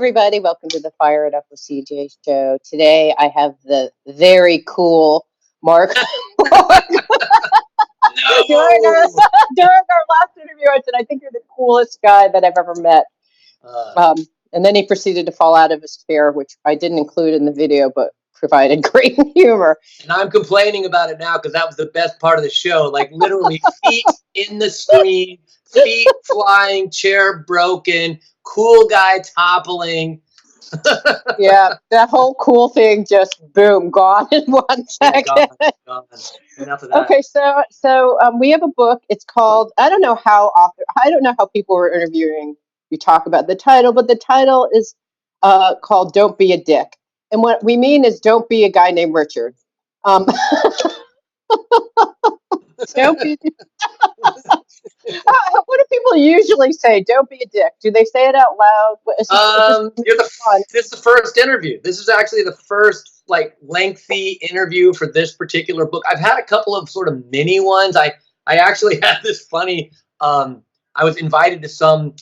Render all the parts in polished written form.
everybody. Welcome to the Fire It Up with CJ show. Today, I have the very cool Mark. during, our, during our last interview, I said, I think you're the coolest guy that I've ever met. And then he proceeded to fall out of his chair, which I didn't include in the video, but provided great humor. And I'm complaining about it now because that was the best part of the show. Like literally feet in the screen, feet flying, chair broken, cool guy toppling. Yeah, that whole cool thing just boom, gone in 1 second. Gone. Enough of that. Okay, so we have a book. It's called, I don't know how people were interviewing you talk about the title, but the title is called "Don't Be a Dick," and what we mean is don't be a guy named Richard. Don't be. What do people usually say? Don't be a dick. Do they say it out loud? This is the first interview. This is actually the first lengthy interview for this particular book. I've had a couple of sort of mini ones. I actually had this funny. I was invited to some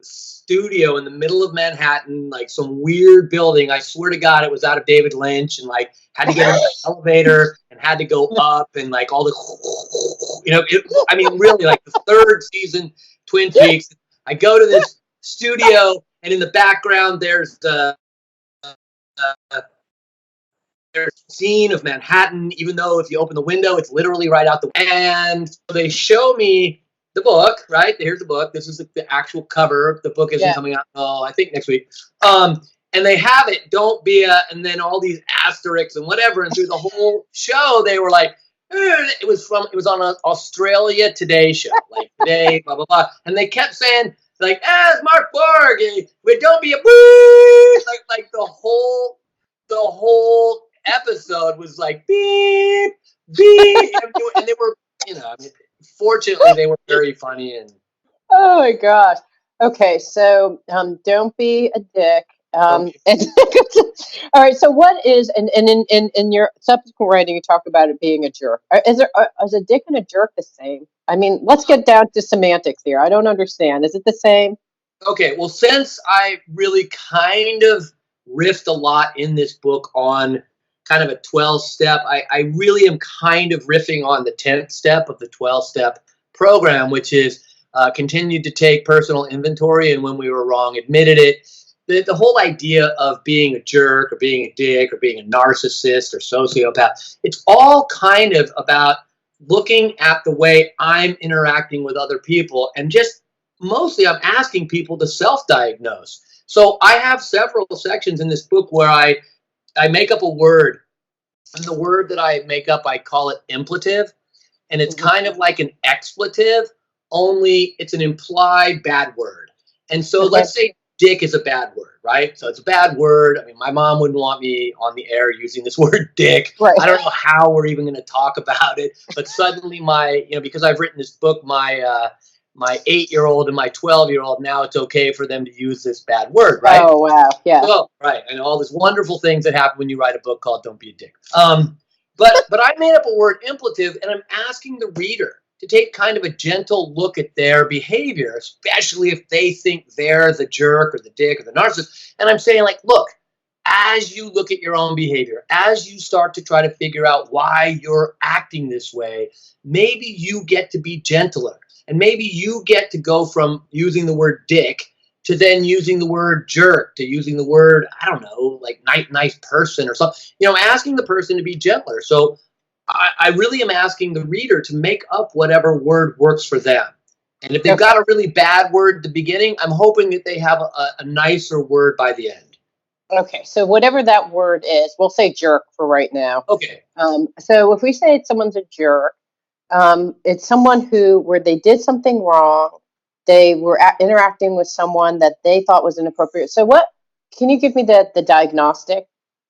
studio in the middle of Manhattan, like some weird building. I swear to God, it was out of David Lynch, and had to get in the elevator and had to go up and all the, really the third season Twin Peaks. I go to this studio, and in the background there's a scene of Manhattan, even though if you open the window, it's literally right out the window. And they show me the book, right? Here's the book. This is the actual cover. The book isn't coming out until I think next week. And they have it, don't be a, and then all these asterisks and whatever. And through the whole show, they were like, it was on an Australia Today show, today, blah, blah, blah. And they kept saying, it's Mark Borg, don't be a boo. The whole episode was beep, beep. And they were, fortunately, they were very funny. And oh my gosh. Okay, so don't be a dick. All right. So what is and in your subsequent writing, you talk about it being a jerk. Is a dick and a jerk the same? I mean, let's get down to semantics here. I don't understand. Is it the same? Okay. Well, since I really kind of riffed a lot in this book on kind of a 12-step, I really am kind of riffing on the 10th step of the 12-step program, which is continued to take personal inventory, and when we were wrong, admitted it. The whole idea of being a jerk or being a dick or being a narcissist or sociopath, it's all kind of about looking at the way I'm interacting with other people, and just mostly I'm asking people to self-diagnose. So I have several sections in this book where I make up a word, and the word that I make up, I call it impletive, and it's kind of like an expletive, only it's an implied bad word. And so let's say dick is a bad word, right? So it's a bad word. I mean, my mom wouldn't want me on the air using this word dick. Right. I don't know how we're even going to talk about it, but suddenly because I've written this book, my 8-year-old and my 12-year-old, now it's okay for them to use this bad word, right? Oh, wow. Yeah. Oh, right. And all these wonderful things that happen when you write a book called Don't Be a Dick. But I made up a word impletive, and I'm asking the reader to take kind of a gentle look at their behavior, especially if they think they're the jerk or the dick or the narcissist. And I'm saying, look, as you look at your own behavior, as you start to try to figure out why you're acting this way, maybe you get to be gentler. And maybe you get to go from using the word dick to then using the word jerk, to using the word, I don't know, nice person or something, asking the person to be gentler. So I really am asking the reader to make up whatever word works for them. And if they've got a really bad word at the beginning, I'm hoping that they have a nicer word by the end. Okay, so whatever that word is, we'll say jerk for right now. Okay. So if we say someone's a jerk, it's someone where they did something wrong, they were interacting with someone that they thought was inappropriate. So can you give me the diagnostic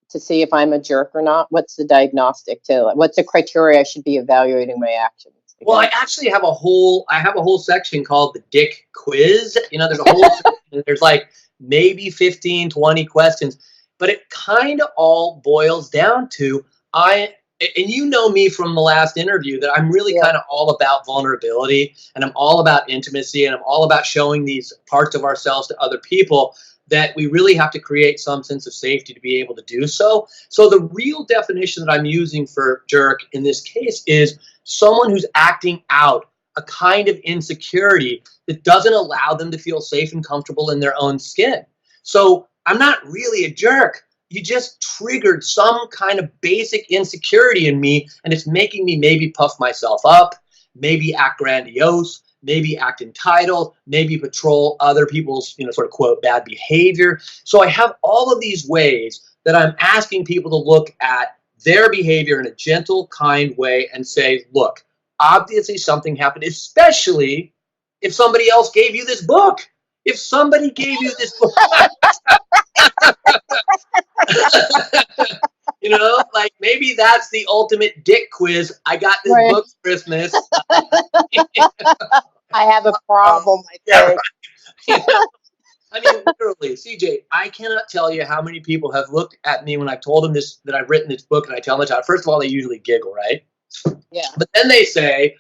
to see if I'm a jerk or not? What's the diagnostic what's the criteria I should be evaluating my actions against? Well, I actually have a whole section called the Dick Quiz. There's a whole section, there's maybe 15, 20 questions, but it kind of all boils down to and you know me from the last interview that I'm really kind of all about vulnerability, and I'm all about intimacy, and I'm all about showing these parts of ourselves to other people. that we really have to create some sense of safety to be able to do so. So the real definition that I'm using for jerk in this case is someone who's acting out a kind of insecurity that doesn't allow them to feel safe and comfortable in their own skin. So I'm not really a jerk. You just triggered some kind of basic insecurity in me, and it's making me maybe puff myself up, maybe act grandiose, maybe act entitled, maybe patrol other people's, sort of quote, bad behavior. So I have all of these ways that I'm asking people to look at their behavior in a gentle, kind way and say, look, obviously something happened, especially if somebody else gave you this book. If somebody gave you this book, like maybe that's the ultimate dick quiz. I got this Right. book for Christmas. I have a problem, I think. I mean, literally, CJ, I cannot tell you how many people have looked at me when I've told them this, that I've written this book, and I tell them the title. First of all, they usually giggle, right? Yeah. But then they say,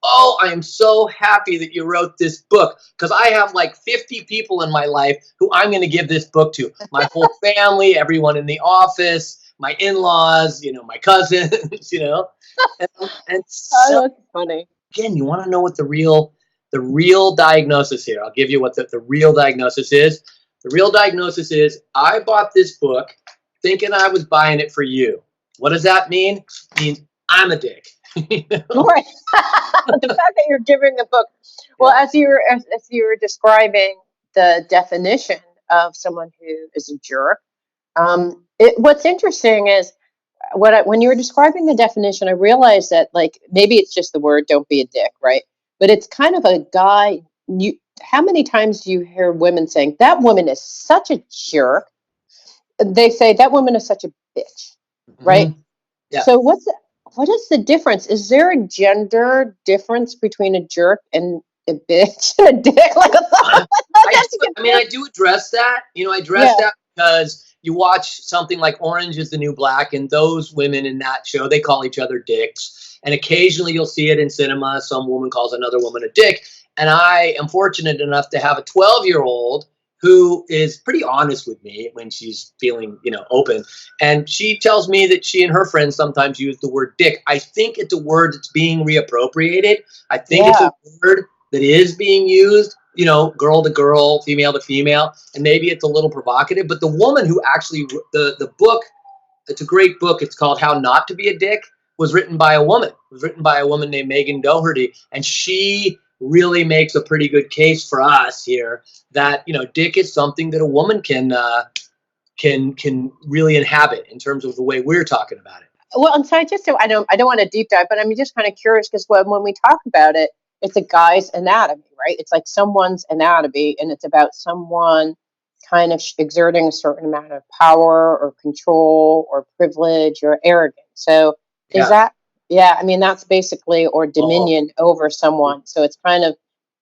oh, I am so happy that you wrote this book, because I have like 50 people in my life who I'm going to give this book to. My whole family, everyone in the office, my in-laws, my cousins, And so, That's funny. again, you want to know what the real diagnosis here. I'll give you what the real diagnosis is. The real diagnosis is I bought this book thinking I was buying it for you. What does that mean? It means I'm a dick. Right. The fact that you're giving the book. Well, Yeah. as you were describing the definition of someone who is a jerk, what's interesting is when you were describing the definition, I realized that like maybe it's just the word "don't be a dick," right? But it's kind of a guy. How many times do you hear women saying that woman is such a jerk? They say that woman is such a bitch, right? Mhm. Yeah. So what is the difference? Is there a gender difference between a jerk and a bitch and a dick? Like I do address that. I address that because you watch something like Orange is the New Black, and those women in that show, they call each other dicks. And occasionally you'll see it in cinema. Some woman calls another woman a dick. And I am fortunate enough to have a 12-year-old who is pretty honest with me when she's feeling, open. And she tells me that she and her friends sometimes use the word dick. I think it's a word that's being reappropriated. I think it's a word that is being used, girl to girl, female to female, and maybe it's a little provocative. But the woman who actually, the book, it's a great book. It's called How Not to Be a Dick, was written by a woman. It was written by a woman named Megan Doherty, and she really makes a pretty good case for us here that, dick is something that a woman can really inhabit in terms of the way we're talking about it. Well, and so I don't want to deep dive, but I'm just kind of curious because when we talk about it, it's a guy's anatomy, right? It's like someone's anatomy, and it's about someone kind of exerting a certain amount of power or control or privilege or arrogance. So is that, I mean, that's basically, or dominion over someone. So it's kind of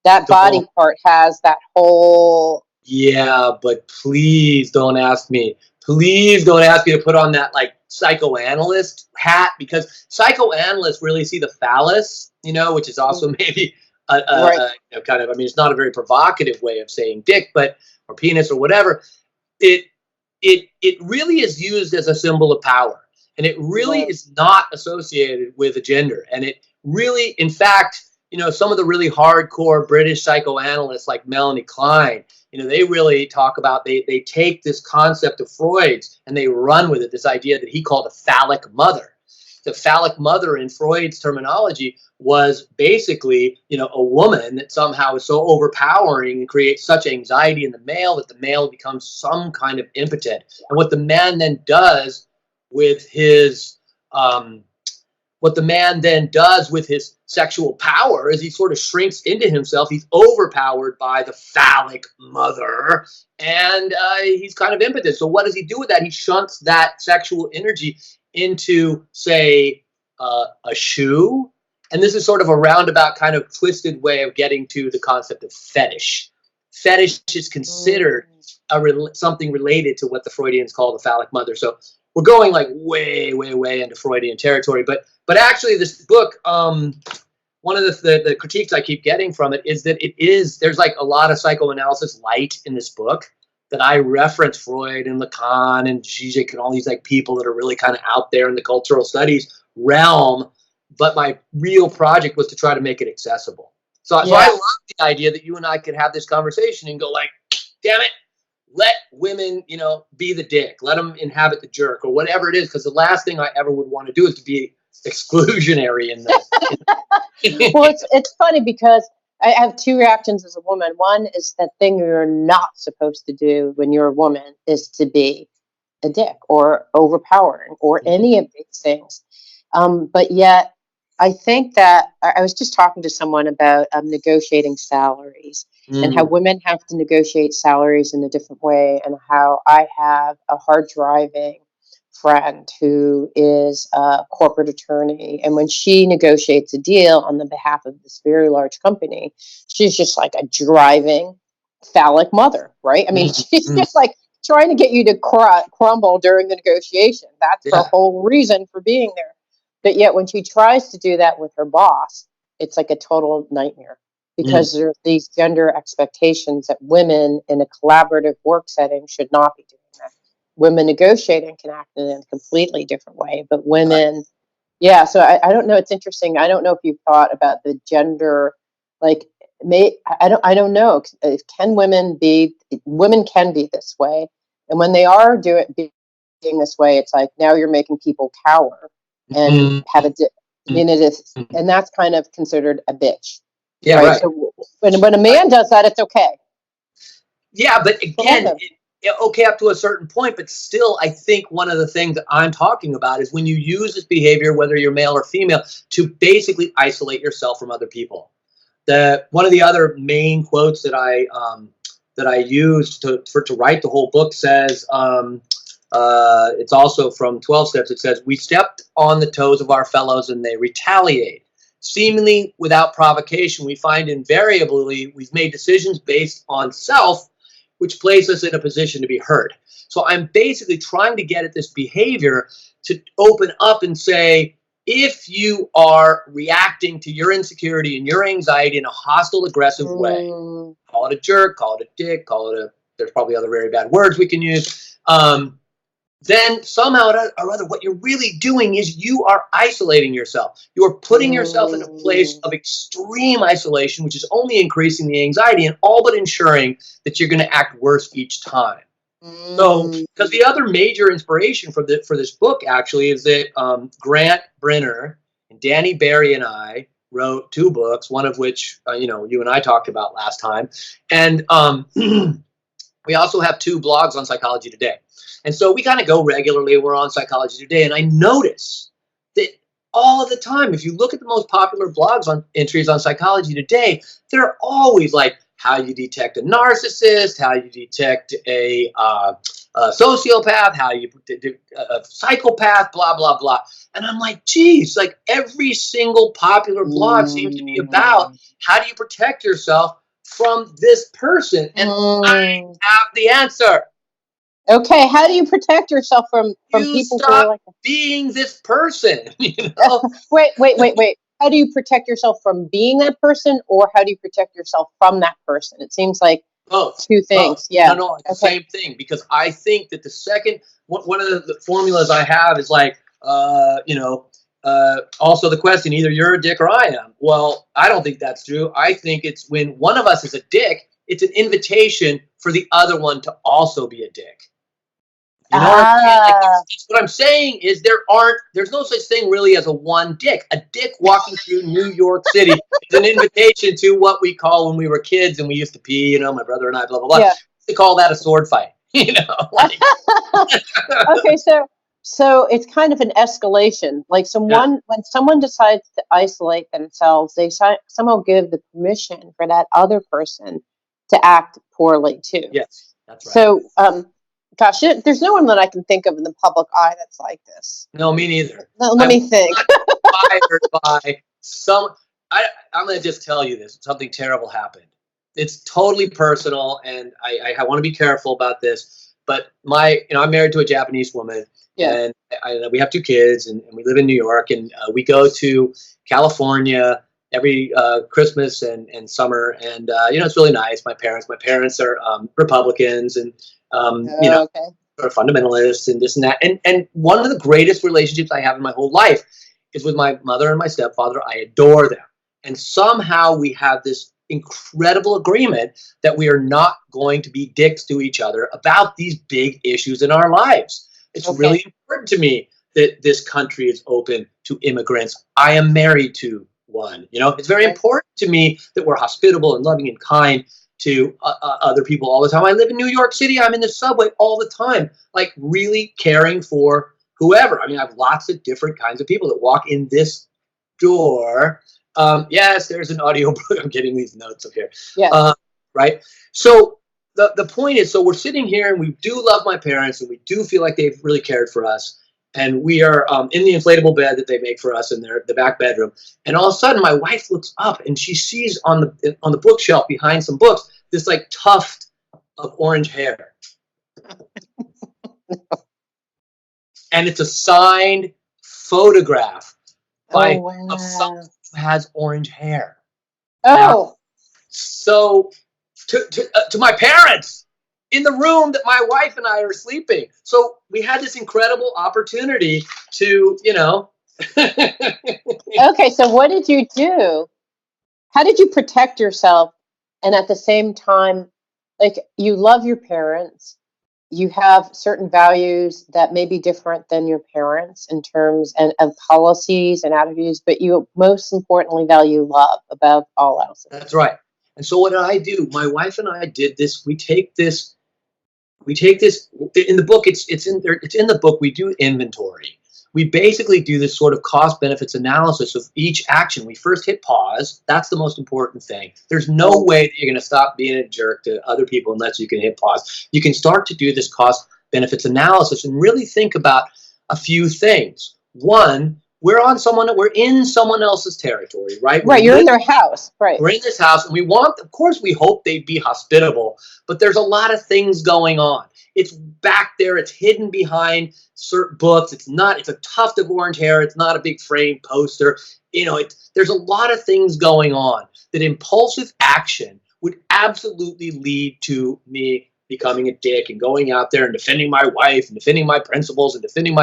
that body part has that whole. Yeah, but please don't ask me. Please don't ask me to put on that like psychoanalyst hat, because psychoanalysts really see the phallus, which is also maybe kind of, I mean, it's not a very provocative way of saying dick, but, or penis or whatever. It really is used as a symbol of power, and it really is not associated with a gender. And it really, in fact, some of the really hardcore British psychoanalysts like Melanie Klein, they really talk about, they take this concept of Freud's and they run with it, this idea that he called a phallic mother. The phallic mother in Freud's terminology was basically, a woman that somehow is so overpowering and creates such anxiety in the male that the male becomes some kind of impotent. And what the man then does with his sexual power is he sort of shrinks into himself. He's overpowered by the phallic mother, and he's kind of impotent. So what does he do with that? He shunts that sexual energy into, say, a shoe. And this is sort of a roundabout kind of twisted way of getting to the concept of fetish. Fetish is considered something related to what the Freudians call the phallic mother. So we're going like way, way, way into Freudian territory. But actually this book, one of the critiques I keep getting from it is that there's like a lot of psychoanalysis light in this book. that I reference Freud and Lacan and Zizek and all these like people that are really kind of out there in the cultural studies realm. But my real project was to try to make it accessible. So I love the idea that you and I could have this conversation and go like, damn it, let women, be the dick, let them inhabit the jerk or whatever it is. Because the last thing I ever would want to do is to be exclusionary in this. Well, it's funny because I have two reactions as a woman. One is that thing you're not supposed to do when you're a woman is to be a dick or overpowering or any of these things. But yet, I think that I was just talking to someone about negotiating salaries and how women have to negotiate salaries in a different way, and how I have a hard driving friend who is a corporate attorney. And when she negotiates a deal on the behalf of this very large company, she's just like a driving phallic mother, right? I mean, she's just like trying to get you to crumble during the negotiation. That's her whole reason for being there. But yet when she tries to do that with her boss, it's like a total nightmare because there are these gender expectations that women in a collaborative work setting should not be doing that. Women negotiating can act in a completely different way, but women, so I don't know. It's interesting. I don't know if you've thought about the gender, like, I don't know. Women can be this way. And when they are being this way, it's like, now you're making people cower and have and that's kind of considered a bitch. Yeah, right. So when a man does that, it's okay. Yeah, but again, okay up to a certain point, but still, I think one of the things that I'm talking about is when you use this behavior, whether you're male or female, to basically isolate yourself from other people. One of the other main quotes that I used to write the whole book says, it's also from 12 Steps. It says, we stepped on the toes of our fellows and they retaliate. Seemingly without provocation, we find invariably we've made decisions based on self, which place us in a position to be heard. So I'm basically trying to get at this behavior to open up and say, if you are reacting to your insecurity and your anxiety in a hostile, aggressive way, call it a jerk, call it a dick, there's probably other very bad words we can use, then somehow or other, what you're really doing is you are isolating yourself. You are putting yourself in a place of extreme isolation, which is only increasing the anxiety and all but ensuring that you're going to act worse each time. So, because the other major inspiration for this book actually is that Grant Brenner and Danny Barry and I wrote 2 books, one of which you and I talked about last time, and we also have 2 blogs on Psychology Today. And so we kind of go regularly. We're on Psychology Today, and I notice that all of the time, if you look at the most popular blogs on entries on Psychology Today, they're always like how you detect a narcissist, how you detect a sociopath, how you a psychopath, blah blah blah. And I'm like, geez, like every single popular blog seems to be about how do you protect yourself from this person, and I have the answer. Okay, how do you protect yourself from people who are like being this person? Wait. How do you protect yourself from being that person, or how do you protect yourself from that person? It seems like both. 2 things. Both. Yeah. No, it's the same thing, because I think that the second one of the formulas I have is like also the question, either you're a dick or I am. Well, I don't think that's true. I think it's when one of us is a dick, it's an invitation for the other one to also be a dick. You know what I'm saying? Like, that's what I'm saying is there's no such thing really as a one dick. A dick walking through New York City is an invitation to what we call, when we were kids and we used to pee, my brother and I, blah, blah, blah. Yeah. We call that a sword fight, Like. Okay, so it's kind of an escalation. Like when someone decides to isolate themselves, they somehow give the permission for that other person to act poorly too. Yes, that's right. So, gosh, there's no one that I can think of in the public eye that's like this. No, me neither. Let me think. Inspired by I'm going to just tell you this. Something terrible happened. It's totally personal, and I want to be careful about this. But I'm married to a Japanese woman, and we have 2 kids, and we live in New York, and we go to California every Christmas and summer, and it's really nice. My parents are Republicans, and Okay. sort of fundamentalists and this and that. And one of the greatest relationships I have in my whole life is with my mother and my stepfather. I adore them, and somehow we have this incredible agreement that we are not going to be dicks to each other about these big issues in our lives. It's Okay. really important to me that this country is open to immigrants. I am married to one. It's very Right. important to me that we're hospitable and loving and kind to other people all the time. I live in New York City. I'm in the subway all the time, like really caring for whoever. I mean, I have lots of different kinds of people that walk in this door. Yes, there's an audio book. I'm getting these notes up here. Yes. Right. So the point is, so we're sitting here and we do love my parents and we do feel like they've really cared for us. And we are in the inflatable bed that they make for us in the back bedroom. And all of a sudden, my wife looks up and she sees on the bookshelf behind some books this like tuft of orange hair, and it's a signed photograph by Oh, of wow. someone who has orange hair. Oh, So to my parents in the room that my wife and I are sleeping. So we had this incredible opportunity to, okay. So what did you do? How did you protect yourself? And at the same time, like you love your parents, you have certain values that may be different than your parents in terms and of policies and attitudes, but you most importantly value love above all else. That's right. And so what did I do? My wife and I did this. We take this in the book. It's in there. It's in the book. We do inventory. We basically do this sort of cost benefits analysis of each action. We first hit pause. That's the most important thing. There's no way that you're going to stop being a jerk to other people unless you can hit pause. You can start to do this cost benefits analysis and really think about a few things. One, we're in someone else's territory, right? Right, you're in their house, right? We're in this house, and of course, we hope they'd be hospitable, but there's a lot of things going on. It's back there. It's hidden behind certain books. It's a tuft of orange hair. It's not a big frame poster. There's a lot of things going on that impulsive action would absolutely lead to me becoming a dick and going out there and defending my wife and defending my principles and defending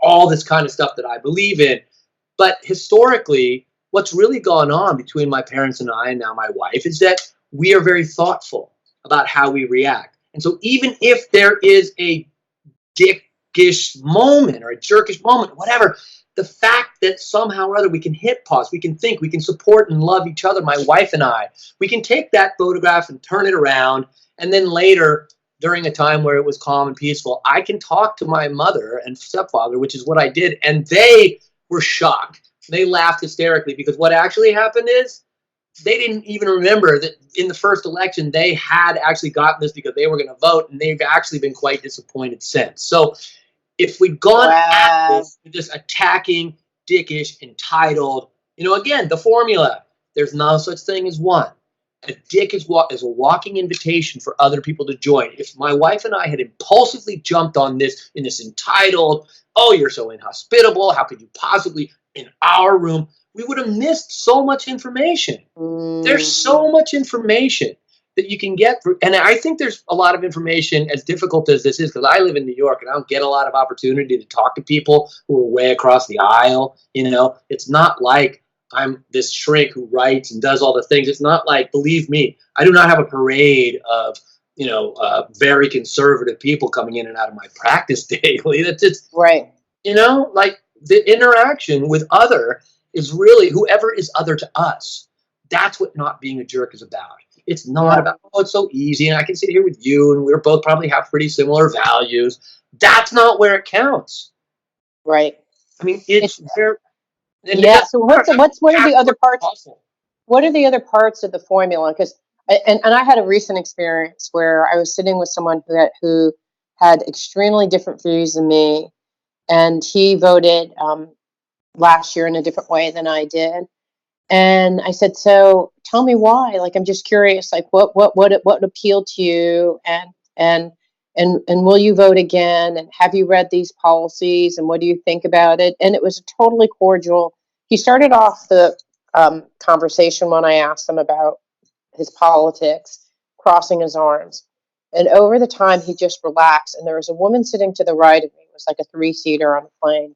all this kind of stuff that I believe in. But historically, what's really gone on between my parents and I, and now my wife, is that we are very thoughtful about how we react. And so even if there is a dickish moment or a jerkish moment, whatever, the fact that somehow or other we can hit pause, we can think, we can support and love each other, my wife and I, we can take that photograph and turn it around. And then later, during a time where it was calm and peaceful, I can talk to my mother and stepfather, which is what I did. And they were shocked. They laughed hysterically because what actually happened is they didn't even remember that in the first election they had actually gotten this because they were going to vote, and they've actually been quite disappointed since. So if we'd gone at this just attacking, dickish, entitled, again, the formula, there's no such thing as one. A dick is a walking invitation for other people to join. If my wife and I had impulsively jumped on this in this entitled, oh, you're so inhospitable, how could you possibly, in our room, we would have missed so much information. There's so much information that you can get through. And I think there's a lot of information, as difficult as this is, because I live in New York and I don't get a lot of opportunity to talk to people who are way across the aisle. It's not like I'm this shrink who writes and does all the things. It's not like, believe me, I do not have a parade of, very conservative people coming in and out of my practice daily. That's just, right. Like the interaction with other is really whoever is other to us. That's what not being a jerk is about. It's not about, oh, it's so easy and I can sit here with you and we're both probably have pretty similar values. That's not where it counts. Right. I mean, it's where. So what are the other parts? Awful. What are the other parts of the formula? Because and I had a recent experience where I was sitting with someone who had extremely different views than me, and he voted last year in a different way than I did. And I said, so tell me why. Like, I'm just curious. Like, what appealed to you, and will you vote again? And have you read these policies? And what do you think about it? And it was a totally cordial. He started off the conversation when I asked him about his politics, crossing his arms. And over the time, he just relaxed. And there was a woman sitting to the right of me. It was like a three-seater on a plane.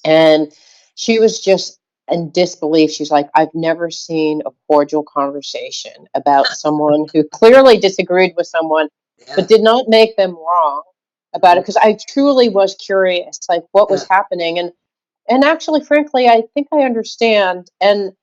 And she was just in disbelief. She's like, I've never seen a cordial conversation about someone who clearly disagreed with someone, but Yeah. did not make them wrong about it. Because I truly was curious, like what was happening. And actually, frankly, I think I understand. And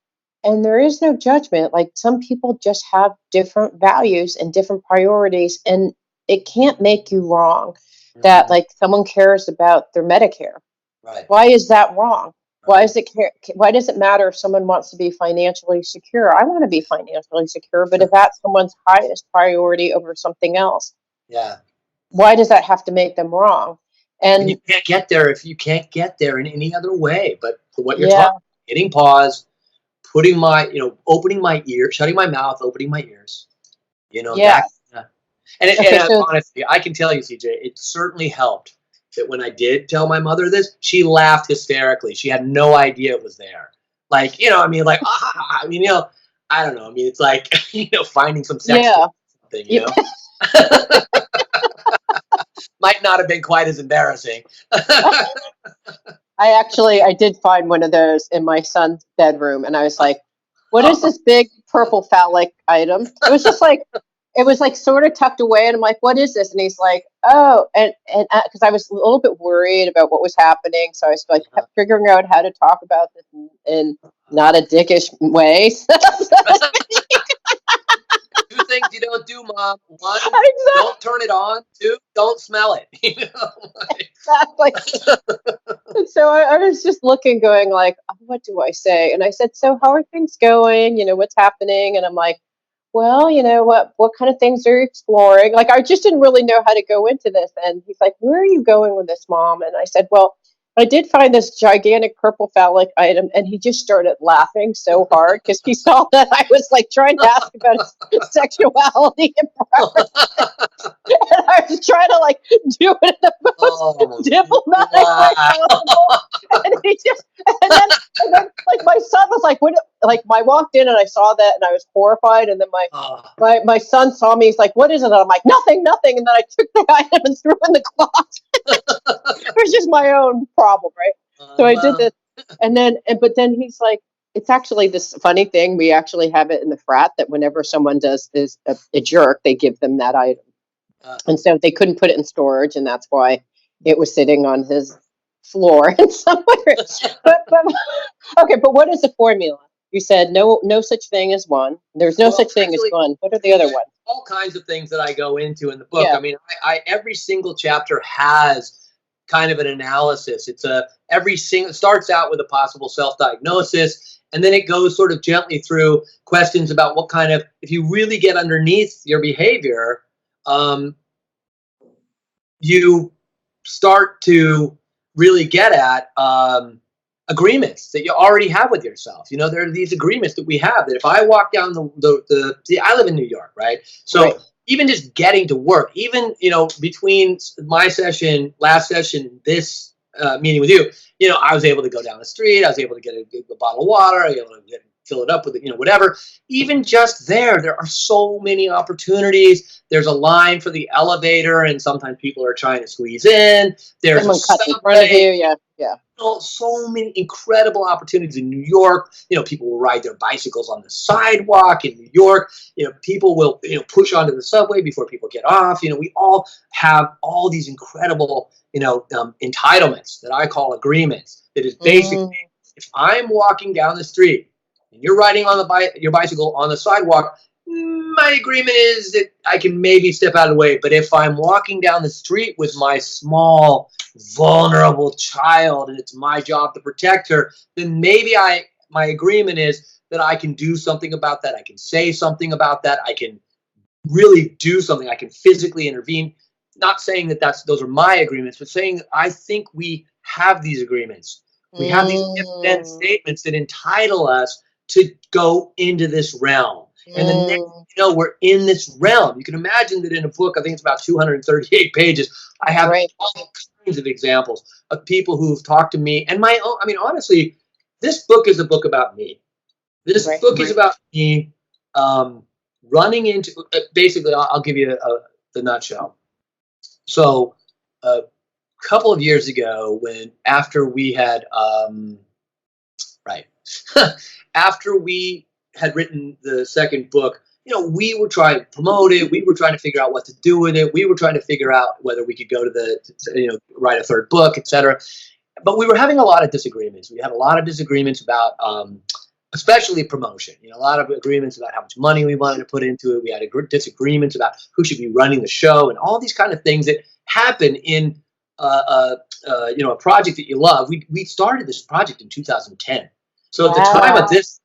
there is no judgment. Like some people just have different values and different priorities, and it can't make you wrong that Mhm. like someone cares about their Medicare. Right. Why is that wrong? Why Right. is it why does it matter if someone wants to be financially secure? I want to be financially secure, but if that's someone's highest priority over something else, Yeah. why does that have to make them wrong? And you And can't get there if you can't get there in any other way. But for what you're yeah, talking, hitting pause, putting my, opening my ear, shutting my mouth, opening my ears. yeah. That. And Okay, so honestly, I can tell you, CJ, it certainly helped that when I did tell my mother this, she laughed hysterically. She had no idea it was there. Like, I mean, like, I mean, I don't know. I mean, it's like, finding some sex toy yeah. or something, Yep. Might not have been quite as embarrassing. I did find one of those in my son's bedroom, and I was like, "What is this big purple phallic item?" It was like sort of tucked away, and I'm like, "What is this?" And he's like, "Oh," and because I was a little bit worried about what was happening, so I was like kept figuring out how to talk about this in not a dickish way. Two things you don't do, Mom. One, Exactly. don't turn it on. Two, don't smell it. And so I was just looking, going like, "Oh, what do I say?" And I said, "So how are things going? What's happening?" And I'm like, "Well, what kind of things are you exploring?" Like I just didn't really know how to go into this. And he's like, "Where are you going with this, Mom?" And I said, "Well, I did find this gigantic purple phallic item." And he just started laughing so hard because he saw that I was like trying to ask about his sexuality and and I was trying to like do it in the most Oh, diplomatic way possible. wow. And he just and then like my son was like, "What?" Like I walked in and I saw that and I was horrified. And then Oh, my son saw me. He's like, "What is it?" And I'm like, "Nothing, nothing." And then I took the item and threw it in the closet. It was just my own problem, right? So I did well, this, but then he's like, it's actually this funny thing. We actually have it in the frat that whenever someone does is a jerk, they give them that item. uh, And so they couldn't put it in storage, and that's why it was sitting on his floor and somewhere. But okay, but what is the formula? You said no such thing as one. There's no well, such thing as actually, one. What are the other there's ones? all kinds of things that I go into in the book. Yeah. I mean, I every single chapter has kind of an analysis. Every single starts out with a possible self-diagnosis, and then it goes sort of gently through questions about what kind of, if you really get underneath your behavior, um, you start to really get at agreements that you already have with yourself. There are these agreements that we have that if I walk down see, I live in New York, right? Right. So even just getting to work, even, between my last session, this meeting with you, I was able to go down the street. I was able to get a bottle of water. I was able to fill it up with, whatever. Even just there are so many opportunities. There's a line for the elevator, and sometimes people are trying to squeeze in. There's a Someone cuts in front of subway. you. Yeah. Yeah. So many incredible opportunities in New York. People will ride their bicycles on the sidewalk in New York. People will, push onto the subway before people get off. We all have all these incredible, entitlements that I call agreements. That is basically, Mm, if I'm walking down the street and you're riding on your bicycle on the sidewalk, my agreement is that I can maybe step out of the way. But if I'm walking down the street with my small, vulnerable child and it's my job to protect her, then maybe my agreement is that I can do something about that. I can say something about that. I can really do something. I can physically intervene. Not saying that those are my agreements, but saying that I think we have these agreements. We have these if-then mm, statements that entitle us to go into this realm. And the next mm. we're in this realm. You can imagine that in a book, I think it's about 238 pages, I have Right. all kinds of examples of people who've talked to me and my own. I mean, honestly, this book is a book about me. This book is about me running into, basically, I'll give you the nutshell. So a couple of years ago, after we had, after we had written the second book, we were trying to promote it. We were trying to figure out what to do with it. We were trying to figure out whether we could go to write a third book, etc. But we were having a lot of disagreements. We had a lot of disagreements about, especially promotion. A lot of agreements about how much money we wanted to put into it. We had disagreements about who should be running the show and all these kind of things that happen in a project that you love. We started this project in 2010. So at the time of this,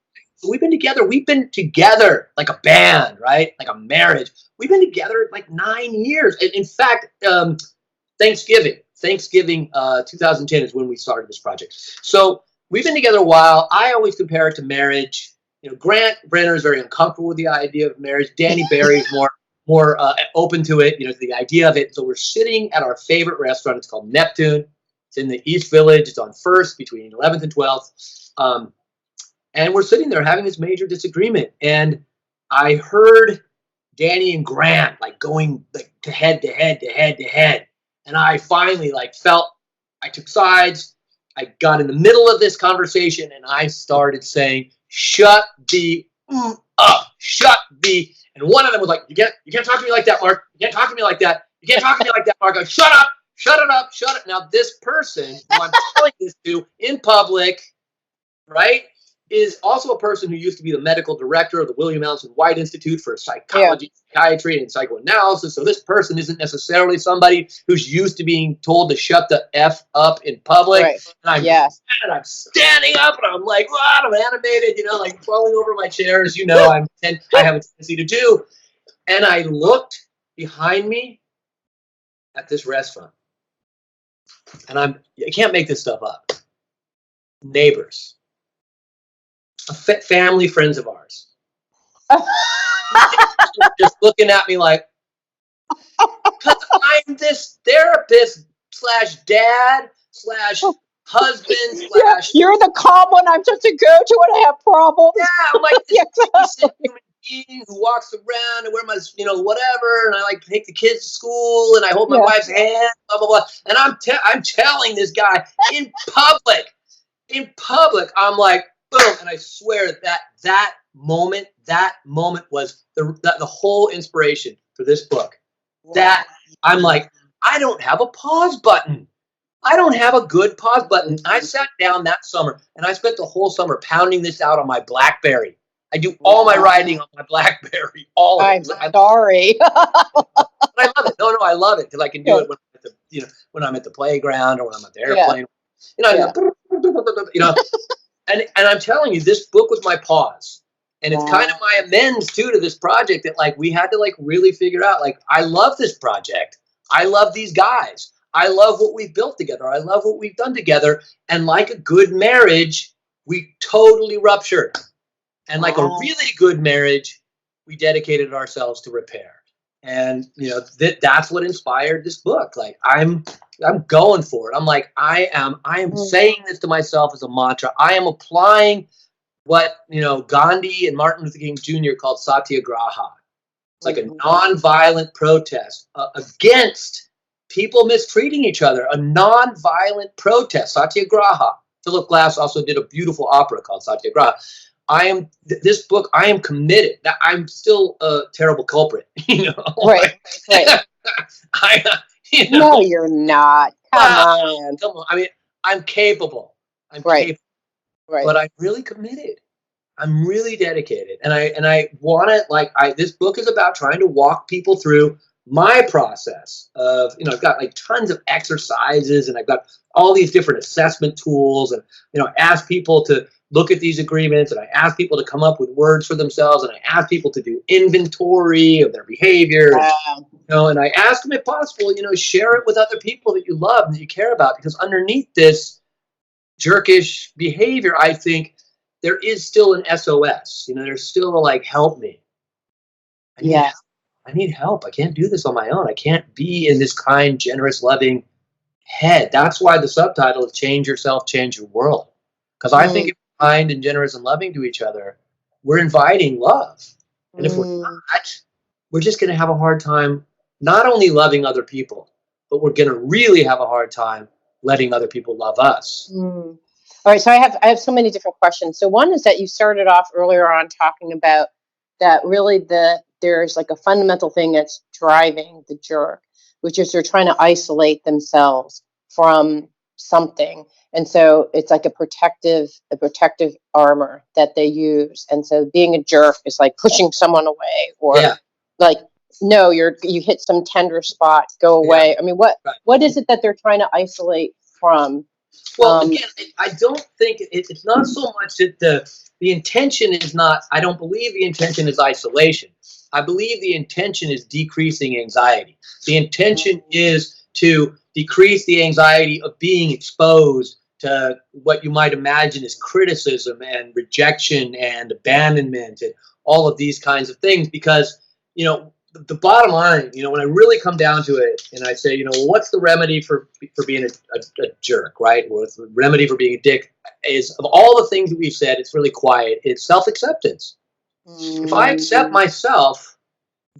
we've been together like a band, right? Like a marriage. We've been together like 9 years. In fact, Thanksgiving 2010 is when we started this project. So we've been together a while. I always compare it to marriage. Grant Brenner is very uncomfortable with the idea of marriage. Danny Barry is more open to it, to the idea of it. So we're sitting at our favorite restaurant. It's called Neptune. It's in the East Village. It's on 1st between 11th and 12th. And we're sitting there having this major disagreement. And I heard Danny and Grant like going like to head to head to head to head. And I finally felt I took sides. I got in the middle of this conversation and I started saying, shut the up, shut the. And one of them was like, you can't talk to me like that, Mark. You can't talk to me like that. You can't talk to me like that, Mark. I go, shut up, shut it up, shut it. Now this person who I'm telling this to in public, right, is also a person who used to be the medical director of the William Alison White Institute for Psychology, Psychiatry, and Psychoanalysis. So this person isn't necessarily somebody who's used to being told to shut the F up in public. Right. And I'm standing up and I'm like, wow, I'm animated, like falling over my chair, as I have a tendency to do. And I looked behind me at this restaurant. And I can't make this stuff up. Neighbors. Family friends of ours. Just looking at me like, because I'm this therapist / dad / husband / You're the calm one I'm supposed to go to when I have problems. Yeah, I'm like this decent human being who walks around and wear my, whatever, and I like take the kids to school and I hold my wife's hand, blah blah blah. And I'm telling this guy in public, I'm like, boom, and I swear that moment was the whole inspiration for this book. That I'm like, I don't have a pause button. I don't have a good pause button. I sat down that summer and I spent the whole summer pounding this out on my BlackBerry. I do all my writing on my BlackBerry. All of it. I'm sorry. But I love it. No, I love it because I can do it when I'm at the playground or when I'm at the airplane. And I'm telling you, this book was my pause. And it's kind of my amends, too, to this project that, we had to, really figure out, I love this project. I love these guys. I love what we've built together. I love what we've done together. And like a good marriage, we totally ruptured. And like a really good marriage, we dedicated ourselves to repair. And, that's what inspired this book. I'm going for it. I'm like, I am saying this to myself as a mantra. I am applying what, Gandhi and Martin Luther King Jr. called satyagraha. It's like a nonviolent protest against people mistreating each other, a nonviolent protest, satyagraha. Philip Glass also did a beautiful opera called Satyagraha. This book, I am committed. I'm still a terrible culprit, Right. No, you're not. Come on. I mean, I'm capable. Capable. Right. But I'm really committed. I'm really dedicated. And I want to, this book is about trying to walk people through my process of, I've got tons of exercises and I've got all these different assessment tools and, ask people to look at these agreements and I ask people to come up with words for themselves and I ask people to do inventory of their behavior. And I ask them if possible, share it with other people that you love and that you care about, because underneath this jerkish behavior, I think there is still an SOS, there's still help me. I need help. I can't do this on my own. I can't be in this kind, generous, loving head. That's why the subtitle is Change Yourself, Change Your World. Because I think if we're kind and generous and loving to each other, we're inviting love. And if we're Mm, not, we're just going to have a hard time not only loving other people, but we're going to really have a hard time letting other people love us. mm. All right, so I have so many different questions. So one is that you started off earlier on talking about that really there's like a fundamental thing that's driving the jerk, which is they're trying to isolate themselves from something. And so it's like a protective armor that they use. And so being a jerk is like pushing someone away, or Yeah. like, no, you hit some tender spot, go Yeah. away. I mean, Right. what is it that they're trying to isolate from? Well, Um, again, I don't think it's not so much that the intention is not. I don't believe the intention is isolation. I believe the intention is decreasing anxiety. The intention is to decrease the anxiety of being exposed to what you might imagine is criticism and rejection and abandonment and all of these kinds of things. Because, the bottom line, when I really come down to it and I say, well, what's the remedy for being a jerk, right? What's the remedy for being a dick? Is, of all the things that we've said, it's really quiet. It's self-acceptance. If I accept myself,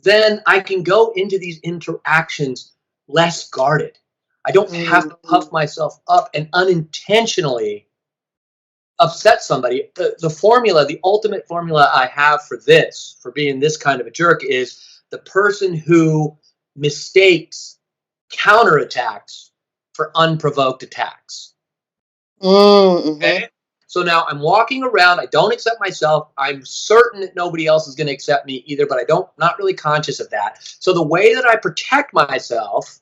then I can go into these interactions less guarded. I don't have to puff myself up and unintentionally upset somebody. The formula, the ultimate formula I have for this, for being this kind of a jerk, is the person who mistakes counterattacks for unprovoked attacks. Okay? So now I'm walking around. I don't accept myself. I'm certain that nobody else is going to accept me either, but not really conscious of that. So the way that I protect myself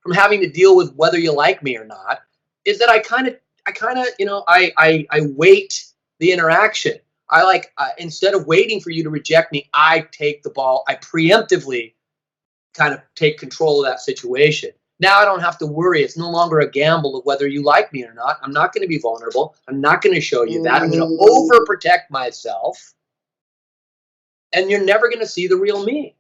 from having to deal with whether you like me or not is that I kind of, I weight the interaction. Instead of waiting for you to reject me, I take the ball. I preemptively kind of take control of that situation. Now I don't have to worry. It's no longer a gamble of whether you like me or not. I'm not going to be vulnerable. I'm not going to show you that. I'm going to overprotect myself, and you're never going to see the real me.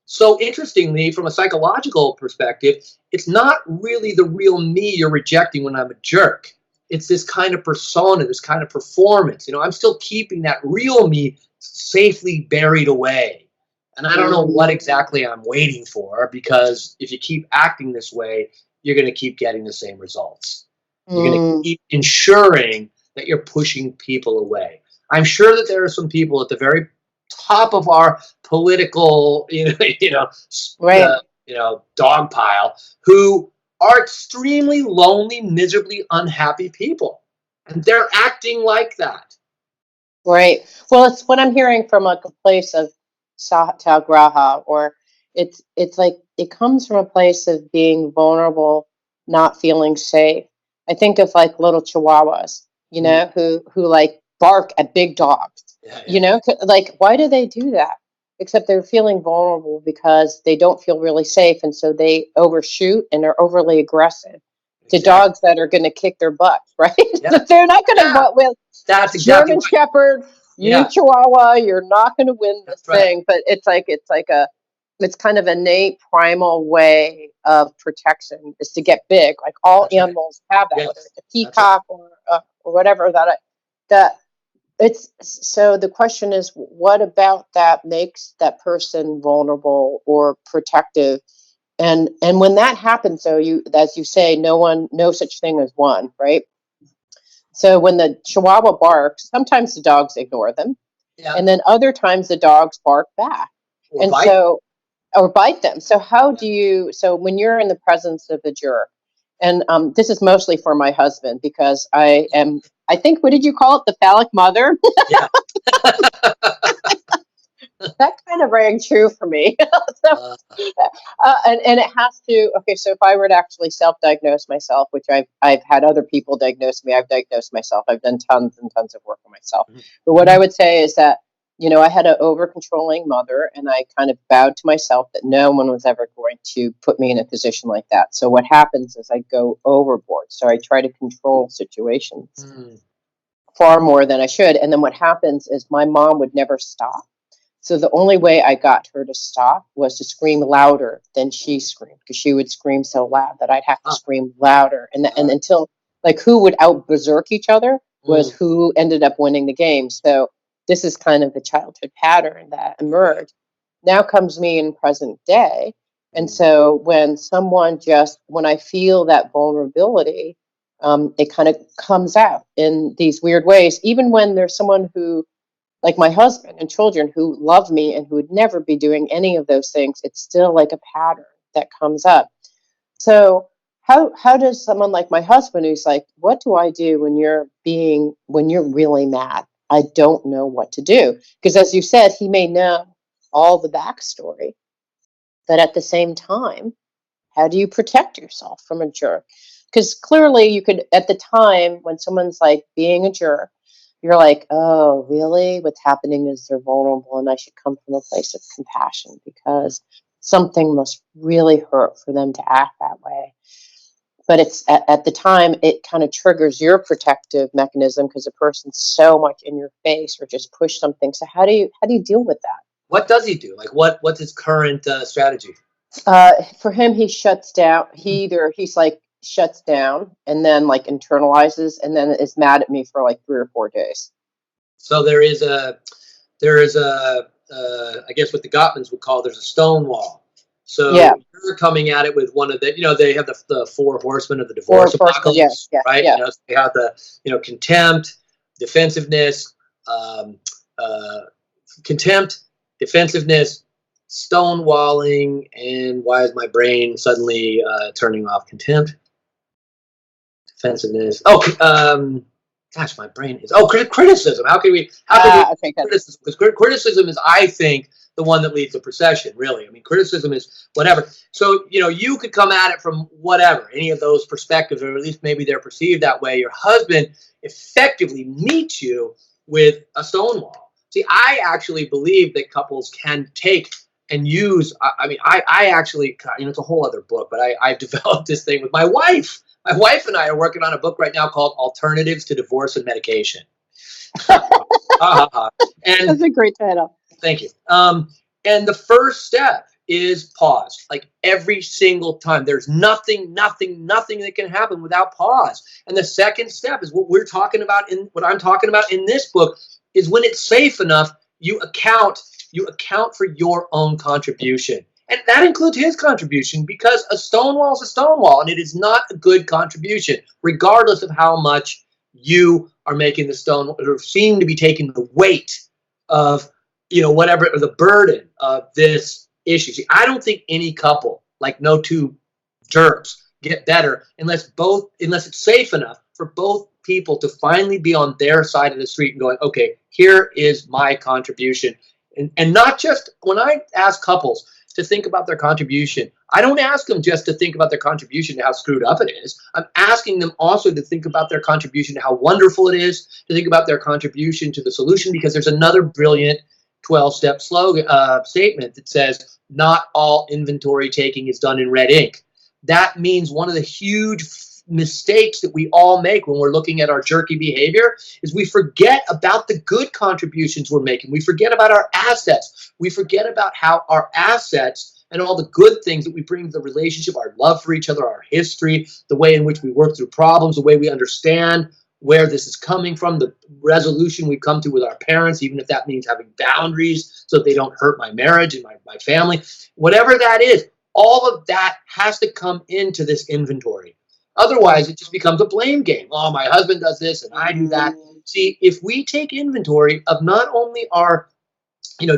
So interestingly, from a psychological perspective, it's not really the real me you're rejecting when I'm a jerk. It's this kind of persona, this kind of performance. I'm still keeping that real me safely buried away. And I don't know what exactly I'm waiting for, because if you keep acting this way, you're going to keep getting the same results. You're going to keep ensuring that you're pushing people away. I'm sure that there are some people at the very top of our political, right. dog pile who are extremely lonely, miserably unhappy people, and they're acting like that. Right. Well, it's what I'm hearing from like a place of satyagraha, or it's like it comes from a place of being vulnerable, not feeling safe. I think of like little chihuahuas, who like bark at big dogs. Yeah. Like why do they do that? Except they're feeling vulnerable because they don't feel really safe, and so they overshoot and are overly aggressive to Exactly. dogs that are going to kick their butts, right? Yeah. They're not going to Yeah. with That's exactly German right. Shepherd, you Yeah. Chihuahua, you're not going to win this That's right. thing. But it's kind of innate primal way of protection is to get big. Like all That's right. animals have that, Yes. whether it's a peacock or whatever. That it's so. The question is, what about that makes that person vulnerable or protective? And when that happens, so as you say, no such thing as one, right? So when the Chihuahua barks, sometimes the dogs ignore them, Yeah. and then other times the dogs bark back, Or and bite. or bite them. So how do you? So when you're in the presence of the jerk, and this is mostly for my husband because I am. I think, what did you call it? The phallic mother. Yeah. That kind of rang true for me. So, and it has to. Okay, so if I were to actually self-diagnose myself, which I've had other people diagnose me, I've diagnosed myself. I've done tons and tons of work on myself. But what I would say is that I had an over-controlling mother, and I kind of vowed to myself that no one was ever going to put me in a position like that. So what happens is I go overboard. So I try to control situations far more than I should, and then what happens is my mom would never stop. So the only way I got her to stop was to scream louder than she screamed, because she would scream so loud that I'd have to scream louder. And until, like, who would out berserk each other was who ended up winning the game. So this is kind of the childhood pattern that emerged. Now comes me in present day. And so when when I feel that vulnerability, it kind of comes out in these weird ways, even when there's someone who, like my husband and children, who love me and who would never be doing any of those things, it's still like a pattern that comes up. So how does someone like my husband, who's like, what do I do when you're really mad? I don't know what to do. Because as you said, he may know all the backstory, but at the same time, how do you protect yourself from a jerk? Because clearly you could, at the time when someone's like being a jerk, you're like, oh, really? What's happening is they're vulnerable and I should come from a place of compassion because something must really hurt for them to act that way. But it's at the time, it kind of triggers your protective mechanism because the person's so much in your face or just push something. So how do you deal with that? What does he do? Like, what's his current strategy? For him, he shuts down. He's like shuts down and then like internalizes and then is mad at me for like 3 or 4 days. So there is a I guess what the Gottmans would call, there's a stone wall. So Yeah. you're coming at it with one of the, they have the four horsemen of the divorce apocalypse, right? Yeah. So they have the, contempt, defensiveness, contempt, defensiveness, stonewalling, and why is my brain suddenly turning off? Contempt, defensiveness. Gosh, my brain is. Criticism. How can we Okay, good. criticism? Because criticism is, I think, the one that leads to procession. Really, I mean, criticism is whatever. So you could come at it from whatever, any of those perspectives, or at least maybe they're perceived that way. Your husband effectively meets you with a stonewall. See, I actually believe that couples can take and use. I actually, it's a whole other book, but I've developed this thing with my wife. My wife and I are working on a book right now called Alternatives to Divorce and Medication. And That's a great title. Thank you. And the first step is pause. Like every single time, there's nothing that can happen without pause. And the second step is what I'm talking about in this book is when it's safe enough, you account for your own contribution. And that includes his contribution, because a stonewall is a stonewall, and it is not a good contribution, regardless of how much you are making the stone or seem to be taking the weight of, whatever, or the burden of this issue. See, I don't think any couple, like no two jerks, get better unless it's safe enough for both people to finally be on their side of the street and going, okay, here is my contribution. And not just when I ask couples to think about their contribution, I don't ask them just to think about their contribution to how screwed up it is. I'm asking them also to think about their contribution to how wonderful it is, to think about their contribution to the solution, because there's another brilliant 12-step statement that says, not all inventory taking is done in red ink. That means one of the huge mistakes that we all make when we're looking at our jerky behavior is we forget about the good contributions we're making. We forget about our assets. We forget about how our assets and all the good things that we bring to the relationship, our love for each other, our history, the way in which we work through problems, the way we understand where this is coming from, the resolution we've come to with our parents, even if that means having boundaries so they don't hurt my marriage and my family, whatever that is, all of that has to come into this inventory. Otherwise, it just becomes a blame game. Oh, my husband does this and I do that. See, if we take inventory of not only our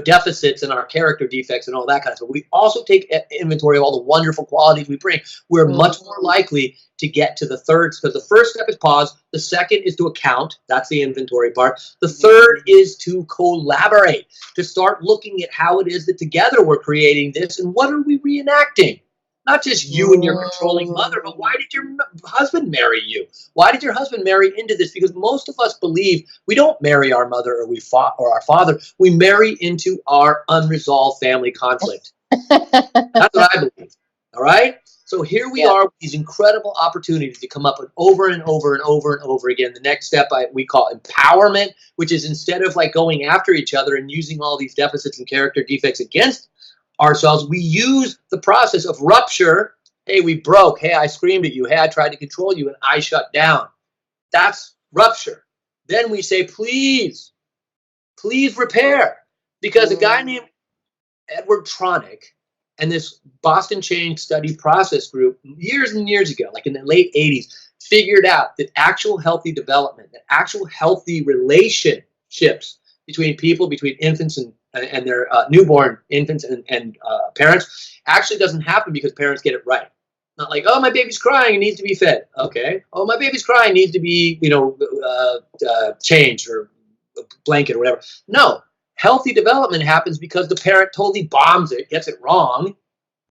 deficits and our character defects and all that kind of stuff, we also take inventory of all the wonderful qualities we bring, we're much more likely to get to the third. Because the first step is pause. The second is to account. That's the inventory part. The third is to collaborate, to start looking at how it is that together we're creating this and what are we reenacting. Not just you and your controlling mother, but why did your husband marry you? Why did your husband marry into this? Because most of us believe we don't marry our mother or our father. We marry into our unresolved family conflict. That's what I believe. All right? So here we are with these incredible opportunities to come up with over and over and over and over again. The next step we call empowerment, which is instead of like going after each other and using all these deficits and character defects against ourselves, we use the process of rupture. Hey, we broke. Hey, I screamed at you. Hey, I tried to control you and I shut down. That's rupture. Then we say, please please repair. Because a guy named Edward Tronick and this Boston Change Study Process group years and years ago, like in the late 80s, figured out that actual healthy development, that actual healthy relationships between people, between infants and their newborn infants and parents actually doesn't happen because parents get it right. Not like, oh, my baby's crying, it needs to be fed. Okay. Oh, my baby's crying, needs to be, changed or a blanket or whatever. No. Healthy development happens because the parent totally bombs it, gets it wrong,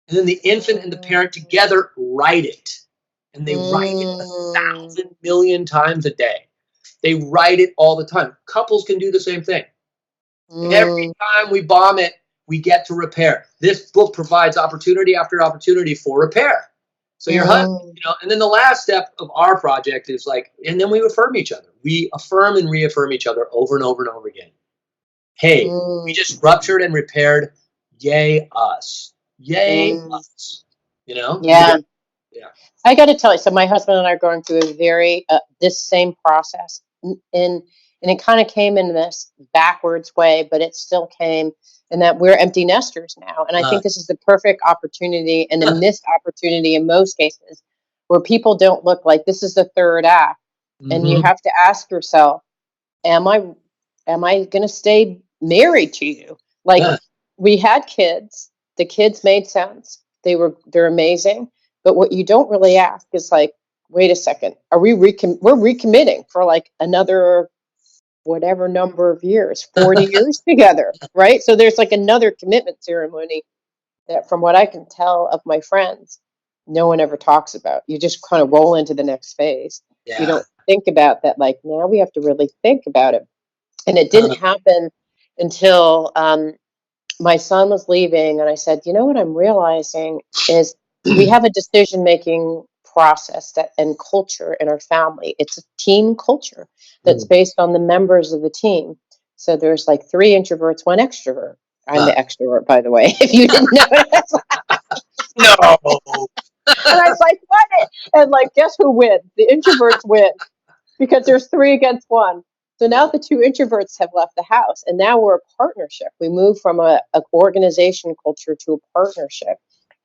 and then the infant and the parent together write it. And they write it 1,000 million times a day. They write it all the time. Couples can do the same thing. Every time we bomb it, we get to repair. This book provides opportunity after opportunity for repair. So your husband, and then the last step of our project is like, and then we affirm each other. We affirm and reaffirm each other over and over and over again. Hey, we just ruptured and repaired. Yay us. Yay us. Yeah. Yeah. I got to tell you, so my husband and I are going through a very, this same process. And it kind of came in this backwards way, but it still came in that we're empty nesters now. And I think this is the perfect opportunity and a missed opportunity in most cases where people don't look like this is the third act. And you have to ask yourself, am I going to stay married to you? Like we had kids, the kids made sense. They're amazing. But what you don't really ask is like, wait a second, are we're recommitting for like another whatever number of years, 40 years together, right? So there's like another commitment ceremony that from what I can tell of my friends, no one ever talks about. You just kind of roll into the next phase. Yeah. You don't think about that, like now we have to really think about it. And it didn't happen until my son was leaving. And I said, you know what I'm realizing is we have a decision-making process and culture in our family. It's a team culture that's based on the members of the team. So there's like 3 introverts, 1 extrovert. I'm the extrovert, by the way, if you didn't know it. No. And I was like, what? And like, guess who wins? The introverts win because there's 3 against 1. So now the 2 introverts have left the house and now we're a partnership. We move from a organization culture to a partnership.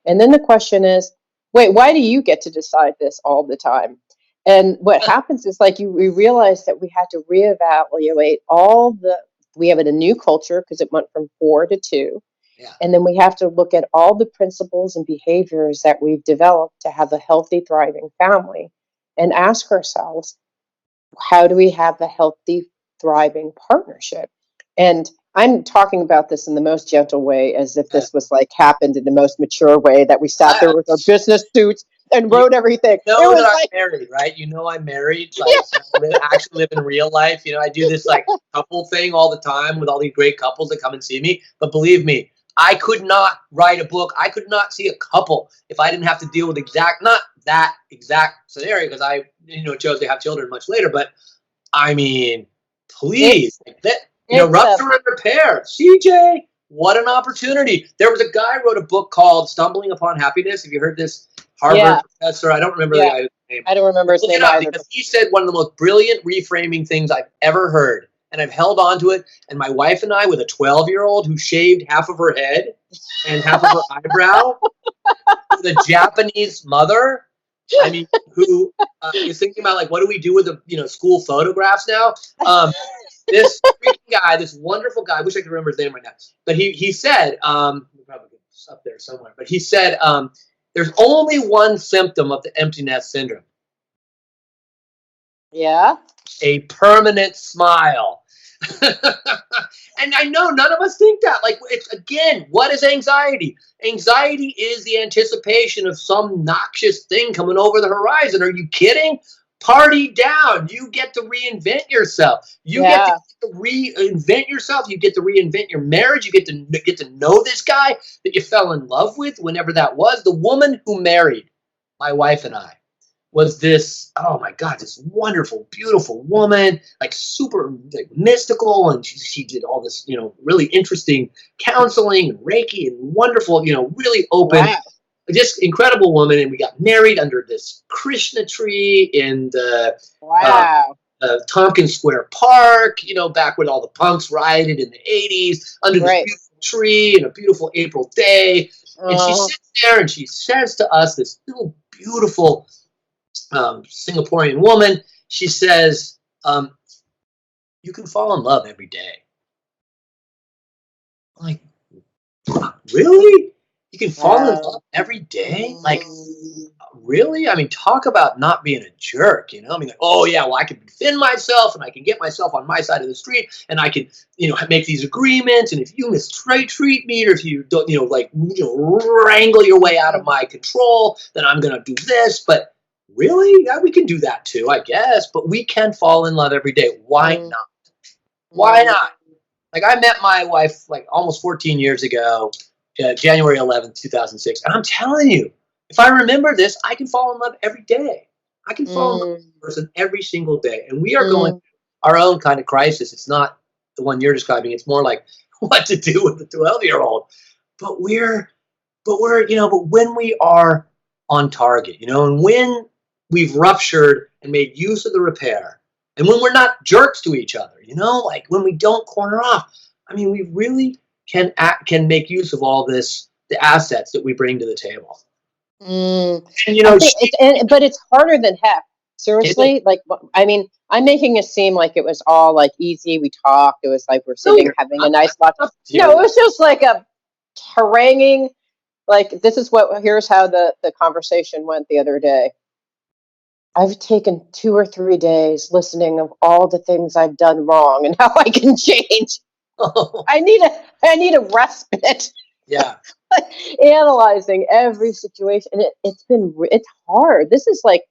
And then the question is, wait, why do you get to decide this all the time? And what happens is like we realized that we had to reevaluate we have a new culture because it went from 4 to 2. Yeah. And then we have to look at all the principles and behaviors that we've developed to have a healthy, thriving family and ask ourselves, how do we have a healthy, thriving partnership? And I'm talking about this in the most gentle way, as if this was like happened in the most mature way, that we sat there with our business suits and wrote everything. You know that I'm married, right? You know I'm married. Like, I actually live in real life. I do this like couple thing all the time with all these great couples that come and see me. But believe me, I could not write a book. I could not see a couple if I didn't have to deal with not that exact scenario, because I chose to have children much later. But I mean, please, Rupture and Repair. CJ, what an opportunity. There was a guy who wrote a book called Stumbling Upon Happiness. Have you heard this? Harvard professor. I don't remember the guy's name. I don't remember his name either. Because he said one of the most brilliant reframing things I've ever heard. And I've held on to it. And my wife and I, with a 12-year-old who shaved half of her head and half of her eyebrow, with a Japanese mother, who is thinking about, like, what do we do with the school photographs now? This freaking guy, this wonderful guy, I wish I could remember his name right now. But he said, probably up there somewhere, but he said, there's only one symptom of the empty nest syndrome. Yeah. A permanent smile. And I know none of us think that. Like, it's, again, what is anxiety? Anxiety is the anticipation of some noxious thing coming over the horizon. Are you kidding? Party down. You get to reinvent yourself. You get to reinvent yourself. You get to reinvent your marriage. You get to know this guy that you fell in love with, whenever that was. The woman who married my wife and I was this, oh my God, this wonderful, beautiful woman, like super mystical. And she did all this, really interesting counseling and Reiki and wonderful, really open. Wow. Just incredible woman, and we got married under this Krishna tree in the Tompkins Square Park, back when all the punks rioted in the 80s, under this Right. beautiful tree and a beautiful April day. And she Uh, sits there and she says to us, this little beautiful Singaporean woman, she says, you can fall in love every day. I'm like, really? You can fall in love every day? Like, really? I mean, talk about not being a jerk, I mean, like, oh yeah, well, I can defend myself and I can get myself on my side of the street and I can, make these agreements. And if you mistreat me or if you don't, wrangle your way out of my control, then I'm going to do this. But really? Yeah, we can do that too, I guess. But we can fall in love every day. Why not? Why not? Like, I met my wife like almost 14 years ago, January 11th, 2006. And I'm telling you, if I remember this, I can fall in love every day. I can fall in love with a person every single day. And we are going through our own kind of crisis. It's not the one you're describing. It's more like what to do with a 12-year-old. But when we are on target, and when we've ruptured and made use of the repair, and when we're not jerks to each other, like when we don't corner off, I mean, we really can make use of all this, the assets that we bring to the table. And, I think but it's harder than heck. Seriously, like, I mean, I'm making it seem like it was all like easy. We talked. It was like we're sitting having a nice lunch. No, it was just like a haranguing. Like, here's how the conversation went the other day. I've taken 2 or 3 days listening of all the things I've done wrong and how I can change. I need a respite. Yeah. Analyzing every situation, and it's hard. This is like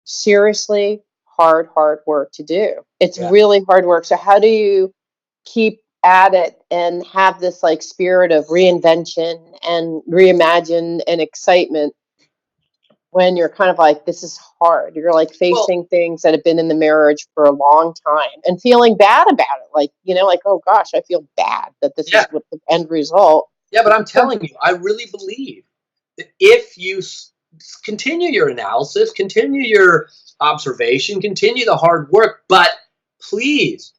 seriously hard work to do. It's really hard work. So how do you keep at it and have this like spirit of reinvention and reimagine and excitement when you're kind of like, this is hard? You're like facing things that have been in the marriage for a long time and feeling bad about it. Like, like, oh gosh, I feel bad that this is what the end result. Yeah, but I'm telling you, I really believe that if you continue your analysis, continue your observation, continue the hard work, but please,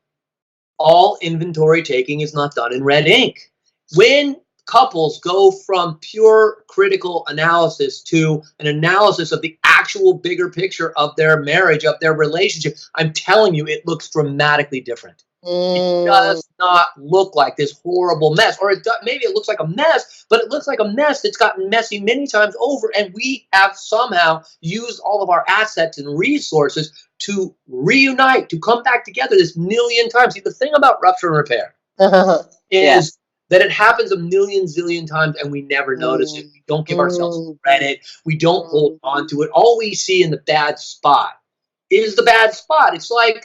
all inventory taking is not done in red ink. When couples go from pure critical analysis to an analysis of the actual bigger picture of their marriage, of their relationship, I'm telling you, it looks dramatically different. It does not look like this horrible mess, or maybe it looks like a mess, but it looks like a mess that's gotten messy many times over, and we have somehow used all of our assets and resources to reunite, to come back together this million times. See, the thing about rupture and repair is that it happens a million zillion times and we never notice it. We don't give ourselves credit. We don't hold on to it. All we see in the bad spot is the bad spot. It's like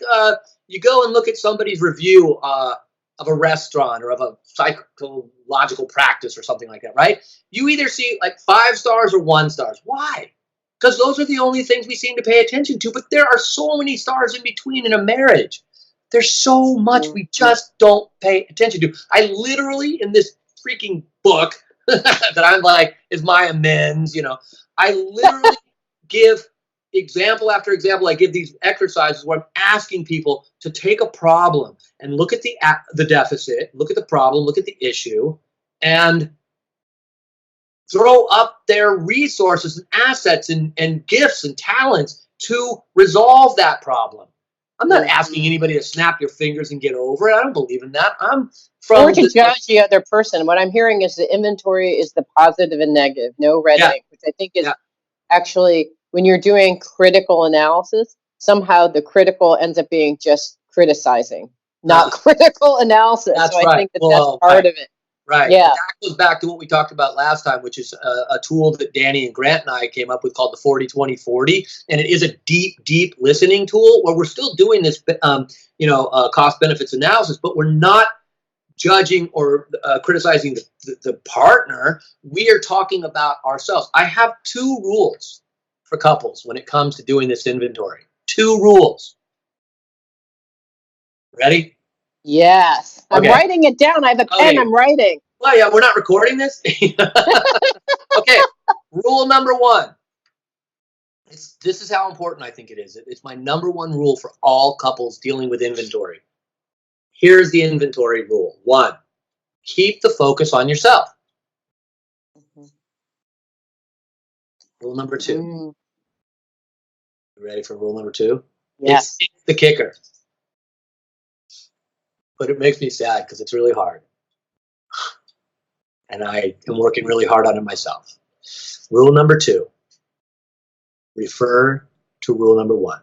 you go and look at somebody's review of a restaurant or of a psychological practice or something like that, right? You either see like 5 stars or 1 stars. Why? Because those are the only things we seem to pay attention to. But there are so many stars in between in a marriage. There's so much we just don't pay attention to. I literally, in this freaking book that I'm like, is my amends, I literally give example after example. I give these exercises where I'm asking people to take a problem and look at the deficit, look at the problem, look at the issue, and throw up their resources and assets and gifts and talents to resolve that problem. I'm not asking anybody to snap your fingers and get over it. I don't believe in that. Or to judge the other person. What I'm hearing is the inventory is the positive and negative, no red ink, which I think is actually, when you're doing critical analysis, somehow the critical ends up being just criticizing, not critical analysis. That's so right. I think that's part of it. Right. Yeah. That goes back to what we talked about last time, which is a tool that Danny and Grant and I came up with called the 40-20-40. And it is a deep listening tool where we're still doing this, cost benefits analysis, but we're not judging or criticizing the partner. We are talking about ourselves. I have 2 rules for couples when it comes to doing this inventory. 2 rules. Ready? Yes. I'm writing it down. I have a pen. I'm writing. Well, yeah, we're not recording this. Okay. Rule number 1. This is how important I think it is. It's my number one rule for all couples dealing with inventory. Here's the inventory rule. 1, keep the focus on yourself. Rule number 2. You ready for rule number 2? Yes. It's the kicker. But it makes me sad because it's really hard. And I am working really hard on it myself. Rule number 2. Refer to rule number 1.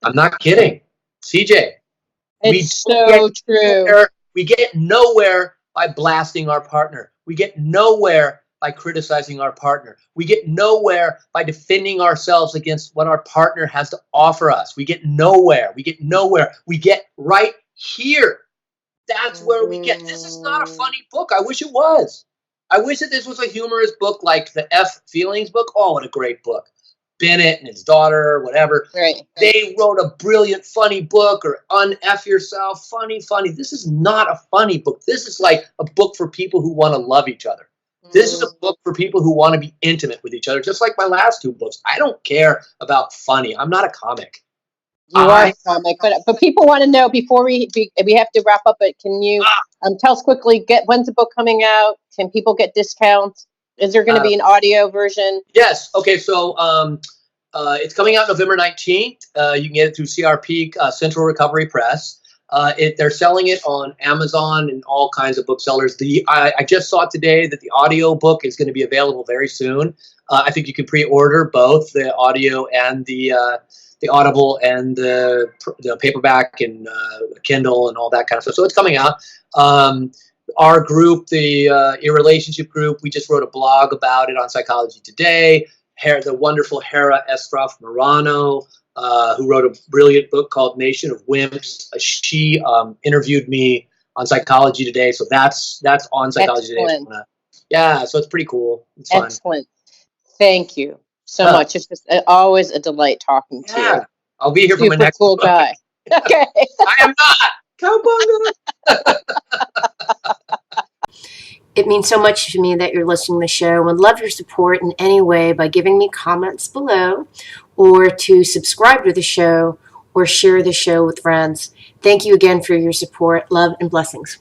I'm not kidding. CJ. It's so true. We get nowhere by blasting our partner. We get nowhere by criticizing our partner. We get nowhere by defending ourselves against what our partner has to offer us. We get nowhere. We get nowhere. We get right here. That's where we get. This is not a funny book. I wish it was. I wish that this was a humorous book like the F Feelings book. Oh, what a great book. Bennett and his daughter, whatever. Right. They wrote a brilliant, funny book, or Un-F Yourself. Funny. This is not a funny book. This is like a book for people who want to love each other. This is a book for people who want to be intimate with each other, just like my last 2 books. I don't care about funny. I'm not a comic. You are a comic, but people want to know before we have to wrap up. But can you tell us quickly? When's the book coming out? Can people get discounts? Is there going to be an audio version? Yes. Okay. So it's coming out November 19th. You can get it through CRP, Central Recovery Press. They're selling it on Amazon and all kinds of booksellers. I just saw today that the audio book is going to be available very soon. I think you can pre-order both the audio and the Audible and the paperback and Kindle and all that kind of stuff. So it's coming out. Our group, the Irrelationship Group, we just wrote a blog about it on Psychology Today. The wonderful Hera Estroff Morano, who wrote a brilliant book called Nation of Wimps. She interviewed me on Psychology Today, so that's on Psychology Today. Yeah, so it's pretty cool. It's fun. Excellent. Thank you so much. It's just always a delight talking to you. I'll be here for my next cool book. Guy. Okay. I am not. Cowabunga. It means so much to me that you're listening to the show and love your support in any way by giving me comments below or to subscribe to the show or share the show with friends. Thank you again for your support. Love and blessings.